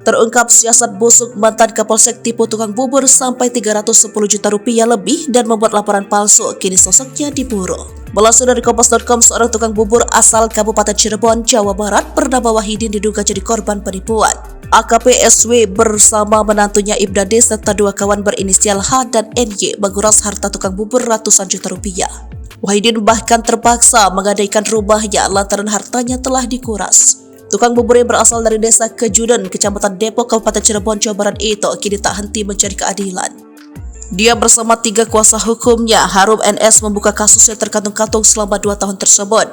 Terungkap siasat busuk mantan Kapolsek tipu tukang bubur sampai 310 juta rupiah lebih dan membuat laporan palsu, kini sosoknya diburu. Melansir dari Kompas.com, seorang tukang bubur asal Kabupaten Cirebon, Jawa Barat bernama Wahidin diduga jadi korban penipuan. AKP SW bersama menantunya Ibda D serta dua kawan berinisial H dan NY menguras harta tukang bubur ratusan juta rupiah. Wahidin bahkan terpaksa menggadaikan rumahnya lantaran hartanya telah dikuras. Tukang bubur yang berasal dari desa Kejudan, Kecamatan Depok, Kabupaten Cirebon, Jawa Barat itu kini tak henti mencari keadilan. Dia bersama 3 kuasa hukumnya, Harum NS, membuka kasus yang terkantung-kantung selama 2 tahun tersebut.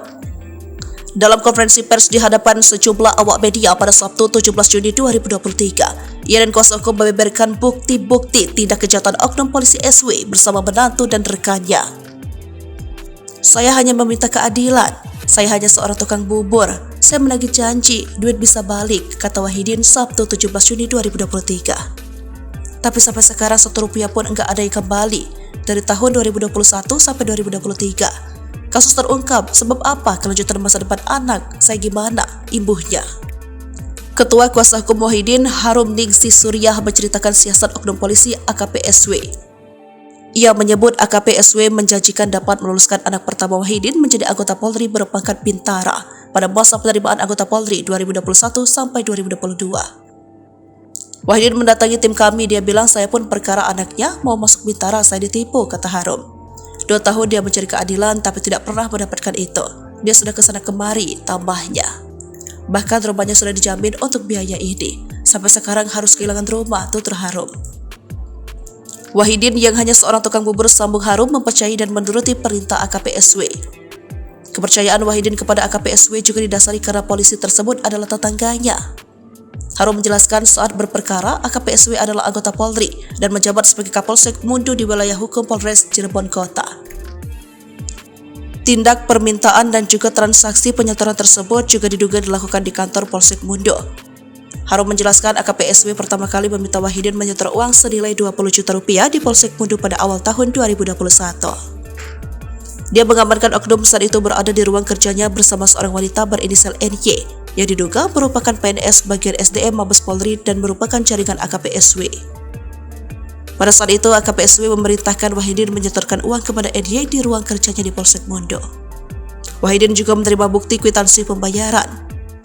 Dalam konferensi pers di hadapan sejumlah awak media pada Sabtu 17 Juni 2023, ia dan kuasa hukum membeberkan bukti-bukti tindak kejahatan oknum polisi SW bersama menantu dan rekannya. Saya hanya meminta keadilan. Saya hanya seorang tukang bubur. Saya menagih janji, duit bisa balik, kata Wahidin Sabtu 17 Juni 2023. Tapi sampai sekarang 1 rupiah pun enggak ada yang kembali dari tahun 2021 sampai 2023. Kasus terungkap, sebab apa? Kelanjutan masa depan anak, saya gimana? Imbuhnya. Ketua Kuasa Hukum Wahidin, Harum Ningsi Suryah, menceritakan siasat oknum polisi AKP SW. Ia menyebut AKP SW menjanjikan dapat meluluskan anak pertama Wahidin menjadi anggota Polri berpangkat Bintara pada masa penerimaan anggota Polri 2021 sampai 2022. Wahidin mendatangi tim kami, dia bilang saya pun perkara anaknya mau masuk Bintara, saya ditipu, kata Harum. 2 tahun dia mencari keadilan tapi tidak pernah mendapatkan itu. Dia sudah kesana kemari, tambahnya. Bahkan rumahnya sudah dijamin untuk biaya ini. Sampai sekarang harus kehilangan rumah, tutur Harum. Wahidin yang hanya seorang tukang bubur sambung Harum mempercayai dan menuruti perintah AKP SW. Kepercayaan Wahidin kepada AKP SW juga didasari karena polisi tersebut adalah tetangganya. Harum menjelaskan saat berperkara, AKP SW adalah anggota Polri dan menjabat sebagai Kapolsek Mundu di wilayah hukum Polres Cirebon Kota. Tindak permintaan dan juga transaksi penyetoran tersebut juga diduga dilakukan di kantor Polsek Mundu. Harum menjelaskan AKP SW pertama kali meminta Wahidin menyetor uang senilai 20 juta rupiah di Polsek Mundu pada awal tahun 2021. Dia mengamankan oknum saat itu berada di ruang kerjanya bersama seorang wanita berinisial NY yang diduga merupakan PNS bagian SDM Mabes Polri dan merupakan jaringan AKP SW. Pada saat itu AKP SW memerintahkan Wahidin menyetorkan uang kepada NY di ruang kerjanya di Polsek Mundu. Wahidin juga menerima bukti kwitansi pembayaran.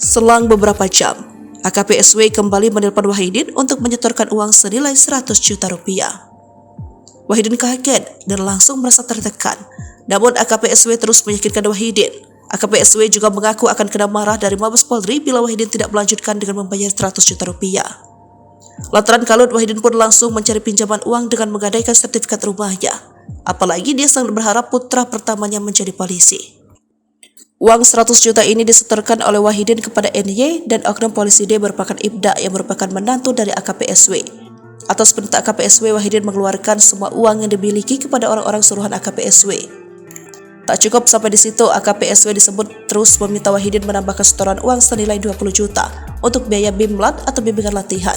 Selang beberapa jam, AKP SW kembali menelpon Wahidin untuk menyetorkan uang senilai 100 juta rupiah. Wahidin kaget dan langsung merasa tertekan. Namun AKP SW terus meyakinkan Wahidin. AKP SW juga mengaku akan kena marah dari Mabes Polri bila Wahidin tidak melanjutkan dengan membayar 100 juta rupiah. Lantaran kalut, Wahidin pun langsung mencari pinjaman uang dengan menggadaikan sertifikat rumahnya. Apalagi dia sangat berharap putra pertamanya menjadi polisi. Uang 100 juta ini disetorkan oleh Wahidin kepada NY dan oknum polisi D berpangkat Ibda yang merupakan menantu dari AKP SW. Atas perintah AKP SW, Wahidin mengeluarkan semua uang yang dimiliki kepada orang-orang suruhan AKP SW. Tak cukup sampai di situ, AKP SW disebut terus meminta Wahidin menambahkan setoran uang senilai 20 juta untuk biaya BIMLAT atau bimbingan latihan.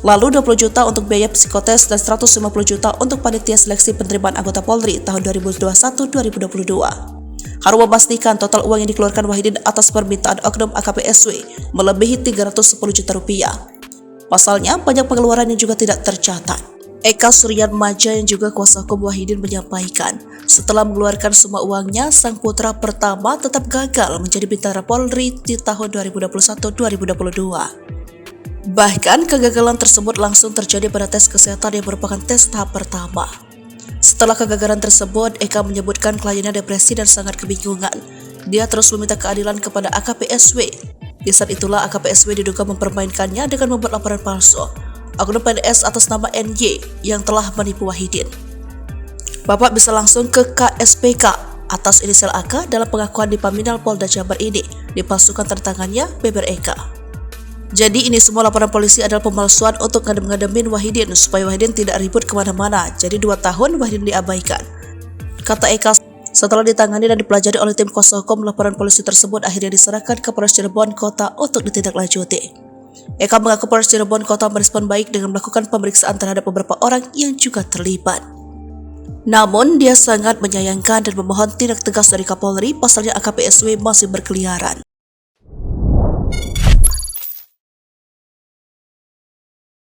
Lalu 20 juta untuk biaya psikotes dan 150 juta untuk panitia seleksi penerimaan anggota Polri tahun 2021-2022. Harum memastikan total uang yang dikeluarkan Wahidin atas permintaan oknum AKP SW melebihi 310 juta rupiah. Pasalnya, banyak pengeluaran yang juga tidak tercatat. Eka Suryan Maja yang juga kuasa hukum Wahidin menyampaikan, setelah mengeluarkan semua uangnya, sang putra pertama tetap gagal menjadi Bintara Polri di tahun 2021-2022. Bahkan, kegagalan tersebut langsung terjadi pada tes kesehatan yang merupakan tes tahap pertama. Setelah kegagalan tersebut, Eka menyebutkan kliennya depresi dan sangat kebingungan. Dia terus meminta keadilan kepada AKP SW. Di saat itulah AKP SW diduga mempermainkannya dengan membuat laporan palsu oknum PNS atas nama NY yang telah menipu Wahidin. Bapak bisa langsung ke KSPK atas inisial AK dalam pengakuan di Paminal Polda Jabar ini dipalsukan tantangannya Beber Eka. Jadi ini semua laporan polisi adalah pemalsuan untuk ngadem-ngademin Wahidin supaya Wahidin tidak ribut kemana-mana. Jadi 2 tahun Wahidin diabaikan, kata Eka. Setelah ditangani dan dipelajari oleh tim kuasa hukum, laporan polisi tersebut akhirnya diserahkan ke Polres Cirebon Kota untuk ditindaklanjuti. Eka mengaku Polres Cirebon Kota merespon baik dengan melakukan pemeriksaan terhadap beberapa orang yang juga terlibat. Namun dia sangat menyayangkan dan memohon tindak tegas dari Kapolri, pasalnya AKP SW masih berkeliaran.